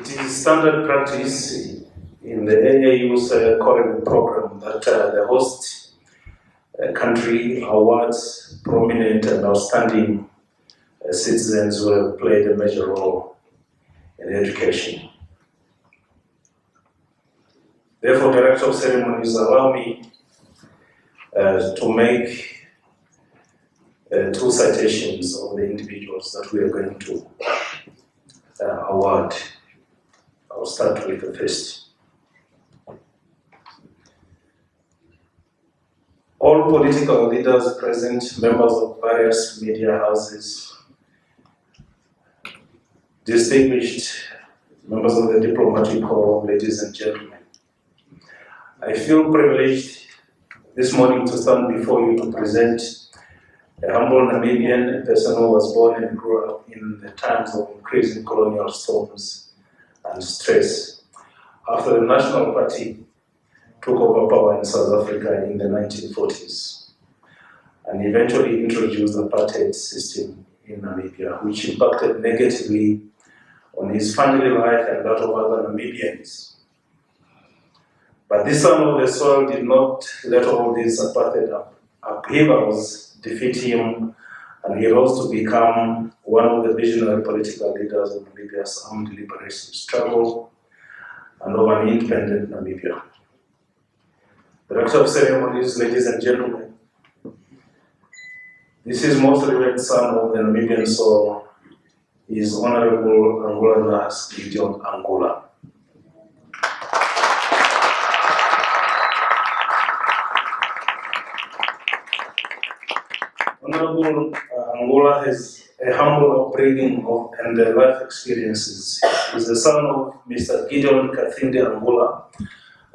It is standard practice in the AAU's COREVIP program that the host country awards prominent and outstanding citizens who have played a major role in education. Therefore, Director of Ceremonies, allow me to make 2 citations of the individuals that we are going to award. I'll start with the first. All political leaders present, members of various media houses, distinguished members of the diplomatic corps, ladies and gentlemen. I feel privileged this morning to stand before you to present a humble Namibian, a person who was born and grew up in the times of increasing colonial storms and stress after the National Party took over power in South Africa in the 1940s and eventually introduced the apartheid system in Namibia, which impacted negatively on his family life and that of other Namibians. But this son of the soil did not let all these apartheid upheavals defeat him, and he rose to become one of the visionary political leaders of Namibia's armed liberation struggle and of an independent Namibia. Director of Ceremonies, ladies and gentlemen, this is most revered son of the Namibian soul, is Honorable Nahas Angula. Honorable Angula has a humble upbringing and life experiences. He is the son of Mr. Gideon Kathinde Angula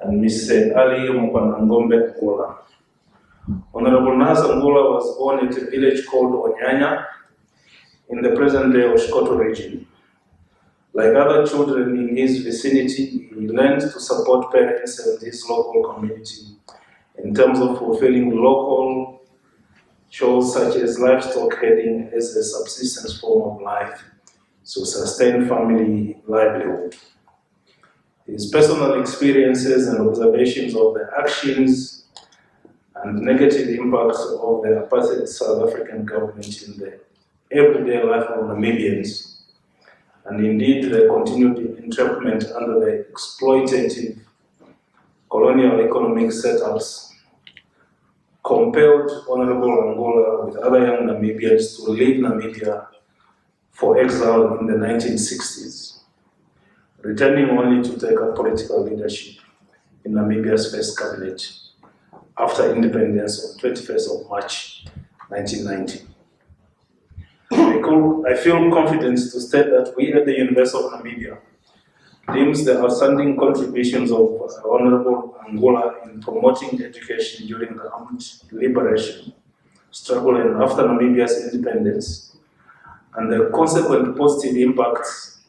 and Mr. Ali Mukwanangombe Angula. Honorable Nahas Angula was born at a village called Onyanya in the present-day Oshkoto region. Like other children in his vicinity, he learned to support parents and his local community in terms of fulfilling local chores such as livestock herding as a subsistence form of life to sustain family livelihood. His personal experiences and observations of the actions and negative impacts of the apartheid South African government in the everyday life of Namibians, and indeed the continued entrapment under the exploitative colonial economic setups, compelled Honorable Angula with other young Namibians to leave Namibia for exile in the 1960s, returning only to take up political leadership in Namibia's first cabinet after independence on 21st of March 1990. I feel confident to state that we at the University of Namibia deems the outstanding contributions of Honorable Angula in promoting education during the armed liberation struggle and after Namibia's independence, and the consequent positive impacts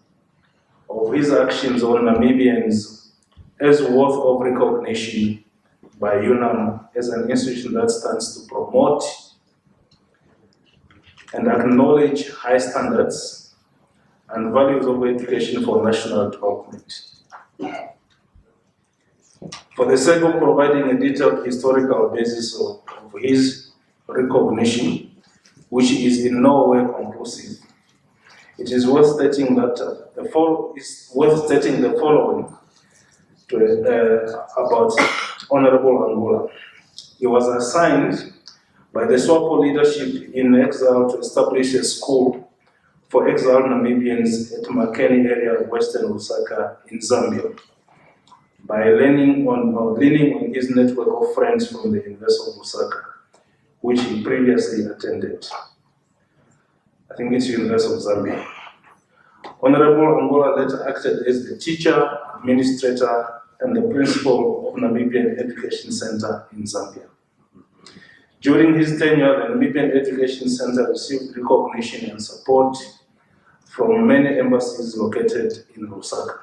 of his actions on Namibians as worth of recognition by UNAM as an institution that stands to promote and acknowledge high standards and values of education for national development. For the sake of providing a detailed historical basis of his recognition, which is in no way conclusive, it is worth stating that the following about Honorable Angula. He was assigned by the SWAPO leadership in exile to establish a school for exiled Namibians at Makeni area of Western Lusaka in Zambia, by leaning on his network of friends from the University of Lusaka, which he previously attended. I think it's University of Zambia. Honorable Angula later acted as the teacher, administrator, and the principal of Namibian Education Center in Zambia. During his tenure, the Namibian Education Center received recognition and support from many embassies located in Lusaka.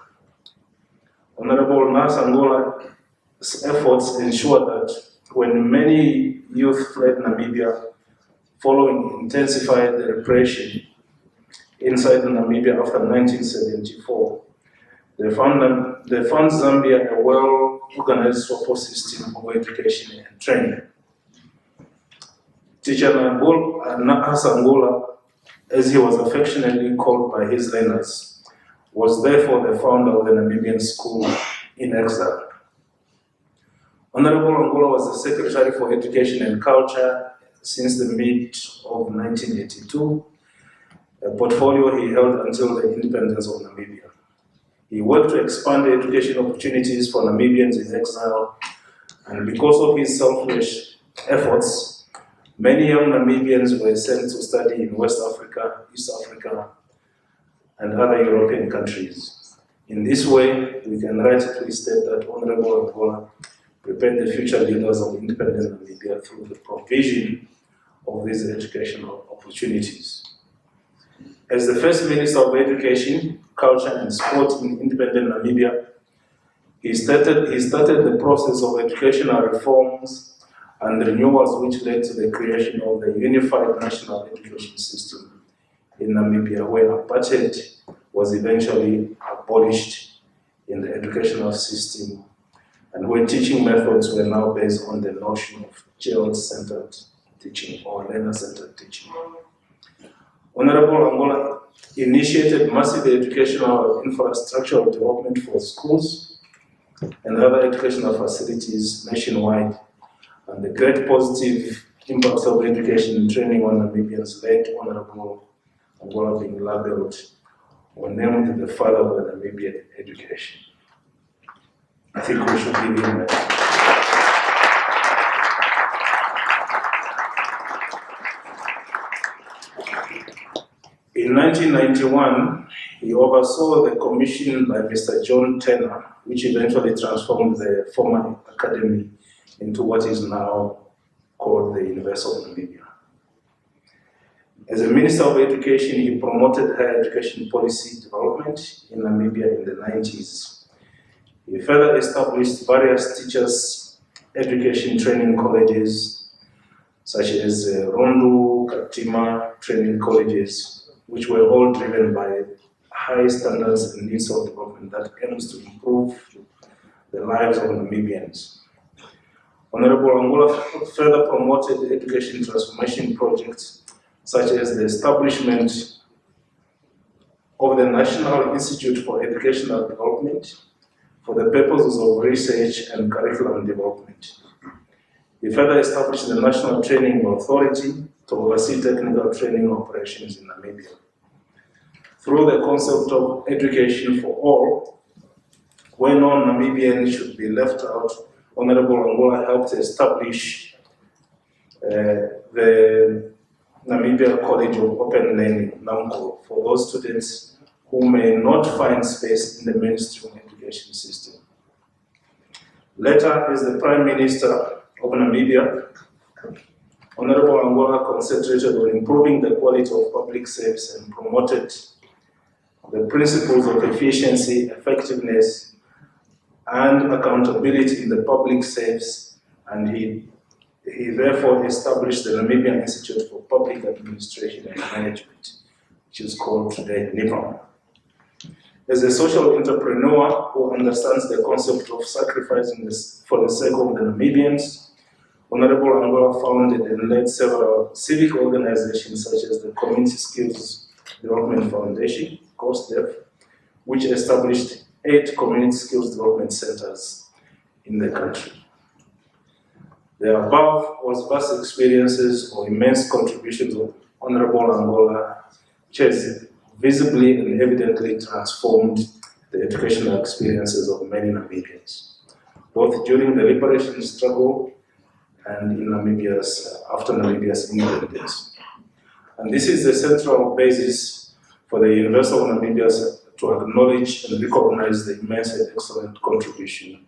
Honorable Nahas Angula's efforts ensured that when many youth fled Namibia following intensified repression inside Namibia after 1974, They found Zambia a well-organized support system of education and training. Teacher Nahas Angula, as he was affectionately called by his learners, was therefore the founder of the Namibian school in exile. Honorable Angula was the Secretary for Education and Culture since the mid of 1982, a portfolio he held until the independence of Namibia. He worked to expand the education opportunities for Namibians in exile, and because of his selfless efforts, many young Namibians were sent to study in West Africa, East Africa, and other European countries. In this way, we can rightly state that Honorable Angula prepared the future leaders of independent Namibia through the provision of these educational opportunities. As the first Minister of Education, Culture and Sport in independent Namibia, he started the process of educational reforms and renewals which led to the creation of the unified national education system in Namibia, where apartheid was eventually abolished in the educational system, and where teaching methods were now based on the notion of child-centered teaching or learner-centered teaching. Honorable Angula initiated massive educational infrastructural development for schools and other educational facilities nationwide, and the great positive impacts of education and training on Namibians led Honorable Angula being labeled or named the father of the Namibian education. I think we should give him a In 1991, he oversaw the commission by Mr. John Turner, which eventually transformed the former academy into what is now called the University of Namibia. As a Minister of Education, he promoted higher education policy development in Namibia in the 90s. He further established various teachers' education training colleges, such as Rondu, Katima training colleges, which were all driven by high standards and needs of development that aims to improve the lives of Namibians. Honorable Angula further promoted education transformation projects, such as the establishment of the National Institute for Educational Development for the purposes of research and curriculum development. He further established the National Training Authority to oversee technical training operations in Namibia. Through the concept of education for all, where non-Namibians should be left out, Honorable Angula helped establish the Namibia College of Open Learning, NAMCO, for those students who may not find space in the mainstream education system. Later, as the Prime Minister of Namibia, Honorable Angula concentrated on improving the quality of public service and promoted the principles of efficiency, effectiveness, and accountability in the public service, and he therefore established the Namibian Institute for Public Administration and Management, which is called today NIPAM. As a social entrepreneur who understands the concept of sacrificing for the sake of the Namibians, Honorable Angula founded and led several civic organizations such as the Community Skills Development Foundation, COREVIP, which established 8 community skills development centers in the country. The above was vast experiences or immense contributions of Honorable Angula, which has visibly and evidently transformed the educational experiences of many Namibians, both during the liberation struggle and in after Namibia's independence. And this is the central basis for the University of Namibia to acknowledge and recognize the immense and excellent contribution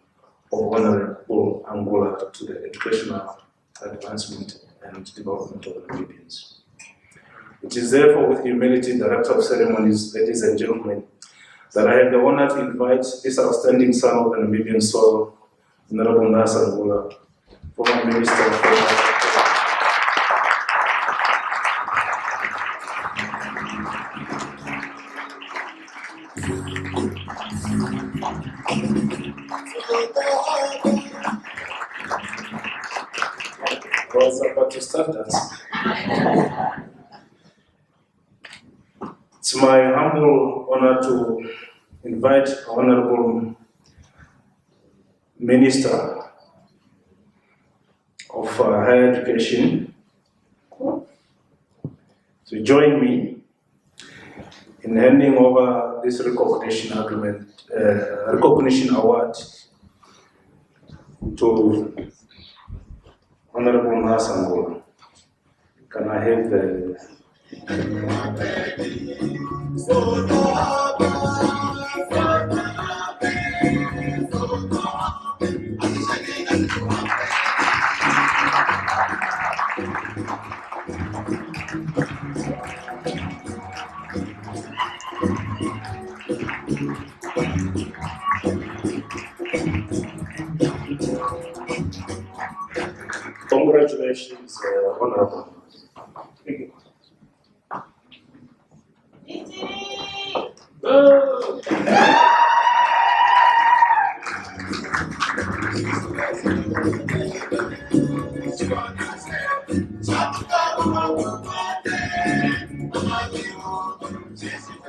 of Honorable Angula to the educational advancement and development of Namibians. It is therefore with humility, Director of Ceremonies, ladies and gentlemen, that I have the honor to invite this outstanding son of the Namibian soil, Honorable Nahas Angula, former Minister of Finance. I was about to start dancing. It's my humble honor to invite Honorable Minister of Higher Education to join me in handing over this recognition award to Honorable Nahas Angula. Can I have the... Congratulations, Honorable. Thank you.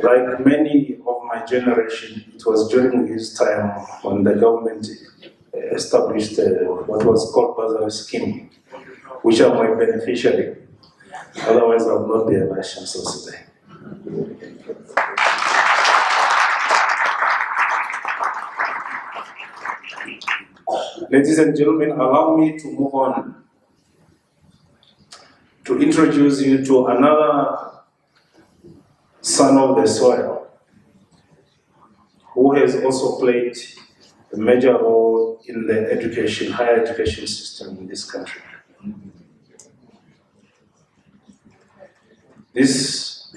Like many of my generation, it was during his time when the government established what was called bursary scheme, which are my beneficiary. Otherwise, I would not be a Vice Chancellor today. Ladies and gentlemen, allow me to move on to introduce you to another son of the soil who has also played a major role in the higher education system in this country. This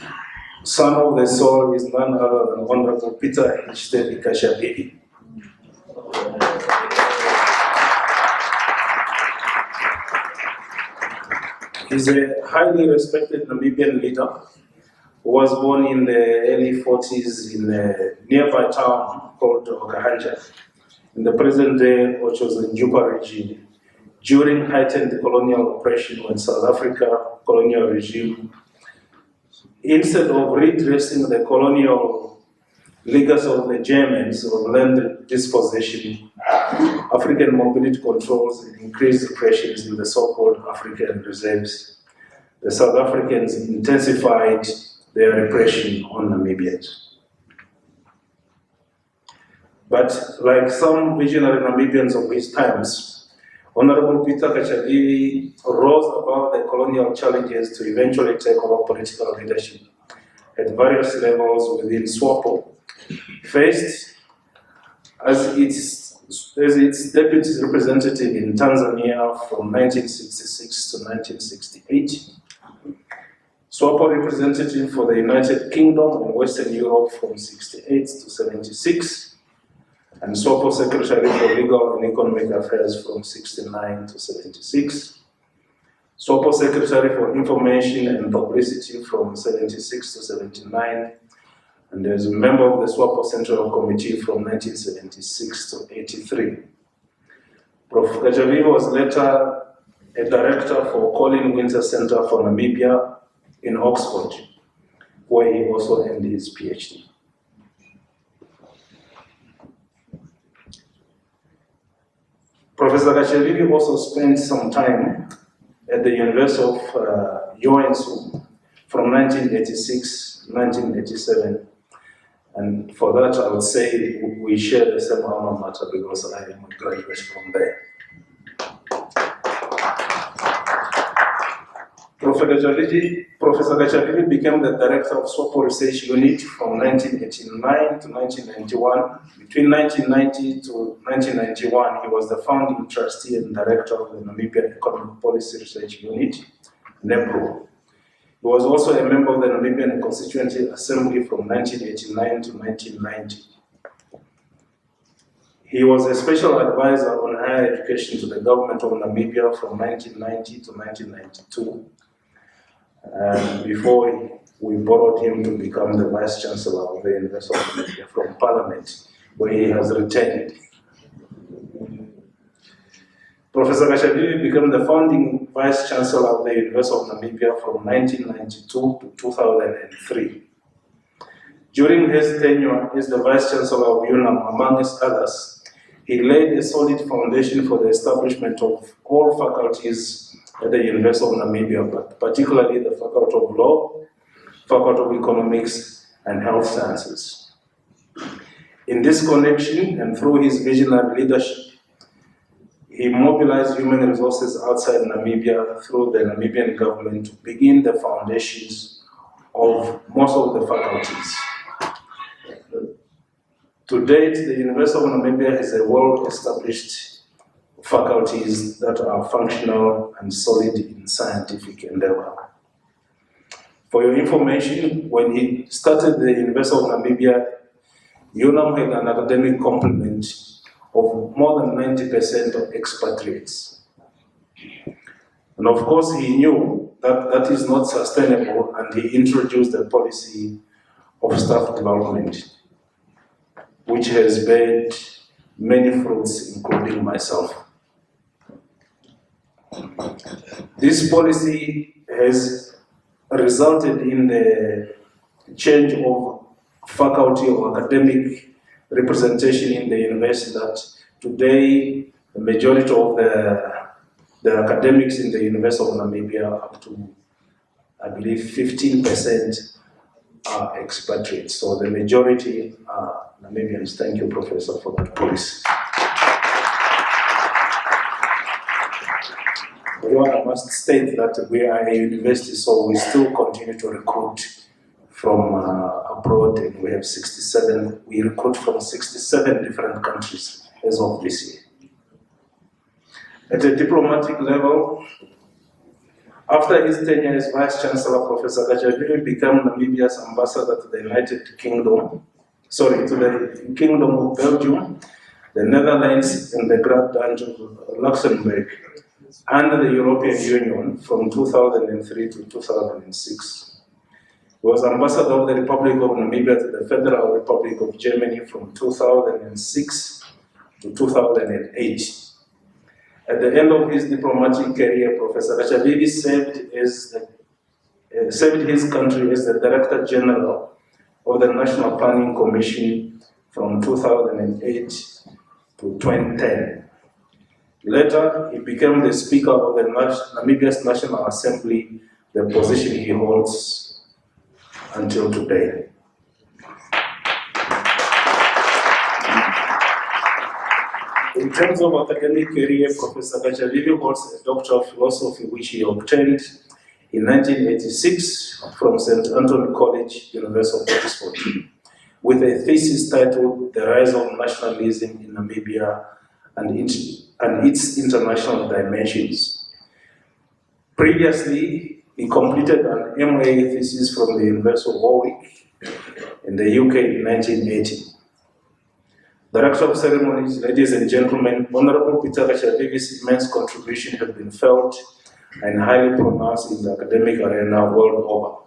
son of the soil is none other than Honorable Peter Katjavivi. He's a highly respected Namibian leader who was born in the early 40s in a nearby town called Okahanja, in the present-day Njupa region, during heightened colonial oppression when South Africa colonial regime, instead of redressing the colonial legacy of the Germans of land dispossession, African mobility controls and increased repressions in the so-called African reserves, the South Africans intensified their repression on Namibians. But like some visionary Namibians of his times, Honorable Peter Katjavivi rose above the colonial challenges to eventually take over political leadership at various levels within SWAPO. First, as its deputy representative in Tanzania from 1966 to 1968, SWAPO representative for the United Kingdom and Western Europe from 68 to 76, and SWAPO Secretary for Legal and Economic Affairs from 69 to 76, SWAPO Secretary for Information and Publicity from 76 to 79, and as a member of the SWAPO Central Committee from 1976 to 83. Prof. Katjavivi was later a director for Colin Winter Center for Namibia in Oxford, where he also earned his PhD. Professor Katjavivi also spent some time at the University of UNAM from 1986 to 1987. And for that, I would say we share the same alma mater because I am a graduate from there. Professor Katjavivi became the director of SWAPO Research Unit from 1989 to 1991. Between 1990 to 1991, he was the founding trustee and director of the Namibian Economic Policy Research Unit, NEPRO. He was also a member of the Namibian Constituent Assembly from 1989 to 1990. He was a special advisor on higher education to the government of Namibia from 1990 to 1992. Before we borrowed him to become the Vice Chancellor of the University of Namibia from Parliament where he has retained. Professor Katjavivi became the founding Vice Chancellor of the University of Namibia from 1992 to 2003. During his tenure as the Vice Chancellor of UNAM, among others, he laid a solid foundation for the establishment of all faculties at the University of Namibia, but particularly the Faculty of Law, Faculty of Economics, and Health Sciences. In this connection, and through his visionary leadership, he mobilized human resources outside Namibia through the Namibian government to begin the foundations of most of the faculties. To date, the University of Namibia has a well-established faculties that are functional and solid in scientific endeavor. For your information, when he started the University of Namibia, UNAM had an academic complement of more than 90% of expatriates. And of course, he knew that that is not sustainable, and he introduced a policy of staff development, which has borne many fruits, including myself. This policy has resulted in the change of faculty or academic representation in the university, that today the majority of the academics in the University of Namibia, up to, I believe, 15% are expatriates. So the majority are Namibians. Thank you, Professor, for that policy. I must state that we are a university, so we still continue to recruit from abroad, and we have 67, we recruit from 67 different countries as of this year. At a diplomatic level, after his tenure as Vice Chancellor, Professor Katjavivi became Namibia's ambassador to the United Kingdom, to the Kingdom of Belgium, the Netherlands, and the Grand Duchy of Luxembourg, and the European Union from 2003 to 2006. He was ambassador of the Republic of Namibia to the Federal Republic of Germany from 2006 to 2008. At the end of his diplomatic career, Professor Katjavivi served his country as the Director General of the National Planning Commission from 2008 to 2010. Later, he became the Speaker of the Namibia's National Assembly, the position he holds until today. In terms of academic career, Professor Katjavivi holds a Doctor of Philosophy, which he obtained in 1986 from St. Anthony College, University of Oxford, with a thesis titled The Rise of Nationalism in Namibia and its International Dimensions. Previously, he completed an MA thesis from the University of Warwick in the UK in 1980. Director of Ceremonies, ladies and gentlemen, Honorable Peter Katjavivi's immense contribution has been felt and highly pronounced in the academic arena world over.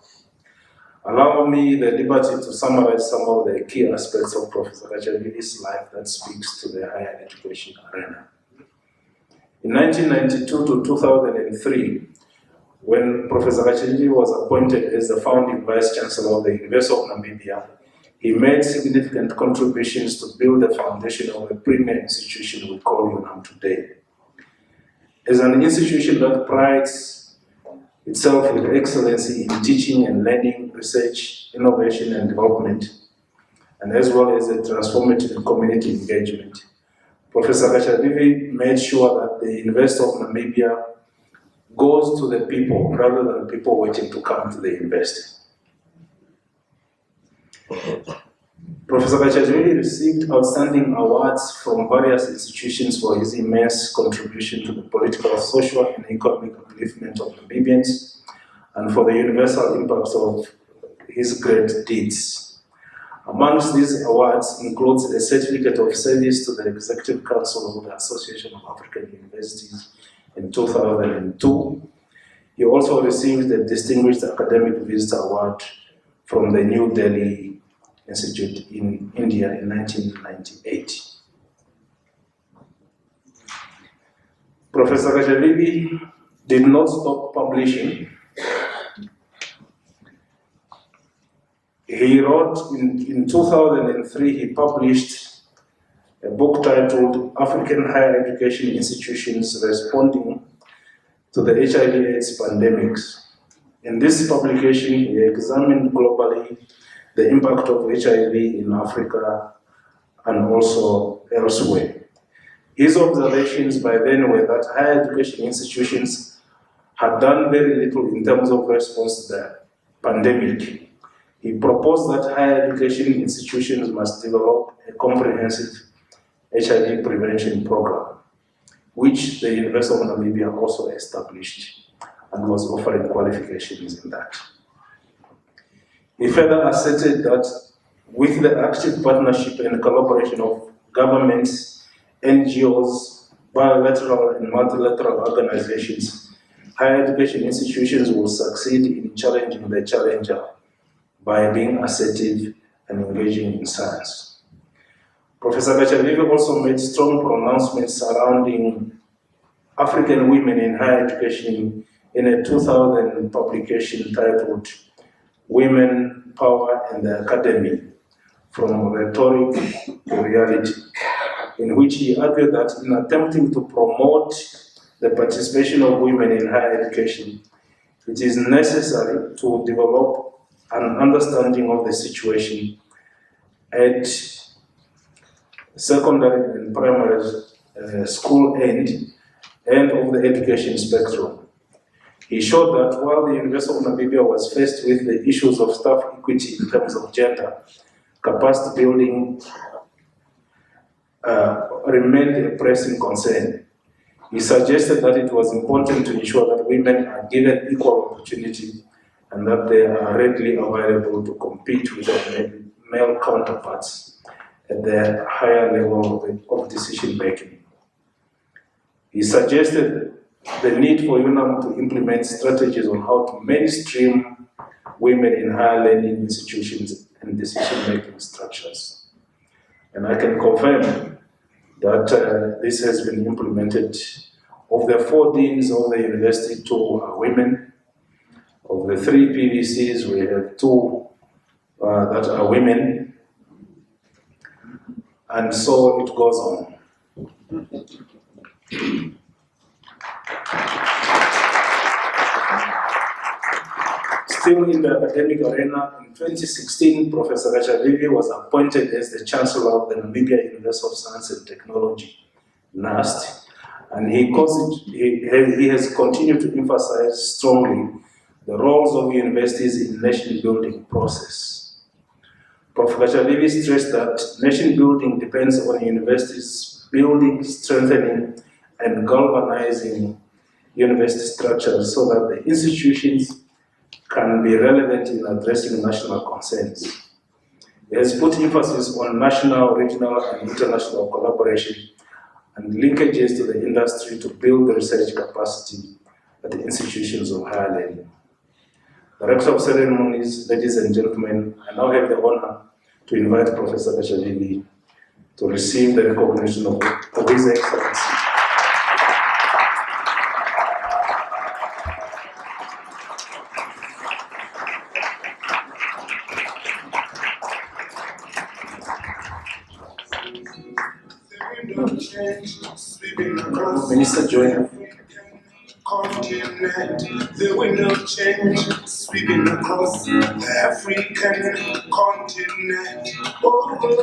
Allow me the liberty to summarize some of the key aspects of Professor Katjavivi's life that speaks to the higher education arena. In 1992 to 2003, when Professor Katjavivi was appointed as the founding Vice Chancellor of the University of Namibia, he made significant contributions to build the foundation of a premier institution we call UNAM today. As an institution that prides itself with excellency in teaching and learning, research, innovation and development, and as well as a transformative community engagement, Professor Katjavivi made sure that the University of Namibia goes to the people rather than people waiting to come to the university. Professor Katjavivi received outstanding awards from various institutions for his immense contribution to the political, social, and economic upliftment of Namibians, and for the universal impact of his great deeds. Amongst these awards includes a certificate of service to the Executive Council of the Association of African Universities in 2002. He also received the Distinguished Academic Visitor Award from the New Delhi Institute in India in 1998. Professor Katjavivi did not stop publishing. He wrote in 2003, he published a book titled African Higher Education Institutions Responding to the HIV/AIDS Pandemics. In this publication, he examined globally the impact of HIV in Africa and also elsewhere. His observations by then were that higher education institutions had done very little in terms of response to the pandemic. He proposed that higher education institutions must develop a comprehensive HIV prevention program, which the University of Namibia also established and was offering qualifications in that. He further asserted that with the active partnership and collaboration of governments, NGOs, bilateral and multilateral organizations, higher education institutions will succeed in challenging the challenger by being assertive and engaging in science. Professor Katjavivi also made strong pronouncements surrounding African women in higher education in a 2000 publication titled Women, Power and the Academy, From Rhetoric to Reality, in which he argued that in attempting to promote the participation of women in higher education, it is necessary to develop an understanding of the situation at secondary and primary school end and of the education spectrum. He showed that while the University of Namibia was faced with the issues of staff equity in terms of gender, capacity building remained a pressing concern. He suggested that it was important to ensure that women are given equal opportunity and that they are readily available to compete with their male counterparts at the higher level of decision making. He suggested the need for UNAM to implement strategies on how to mainstream women in higher learning institutions and decision-making structures. And I can confirm that this has been implemented. Of the 4 deans of the university, 2 are women. Of the 3 PVCs, we have 2 that are women. And so it goes on. Still in the academic arena, in 2016, Professor Katjavivi was appointed as the Chancellor of the Namibia University of Science and Technology, NUST, and he has continued to emphasize strongly the roles of universities in nation building process. Prof. Katjavivi stressed that nation building depends on universities building, strengthening, and galvanizing university structures so that the institutions can be relevant in addressing national concerns. He has put emphasis on national, regional, and international collaboration and linkages to the industry to build the research capacity at the institutions of higher learning. Director of Ceremonies, ladies and gentlemen, I now have the honor to invite Professor Katjavivi to receive the recognition of His Excellency. Minister Joyner. Continent, the wind of change sweeping across the African continent over the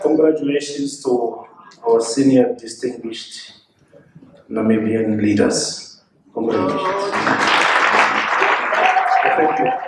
Congratulations to our senior distinguished Namibian leaders. Congratulations. Thank you.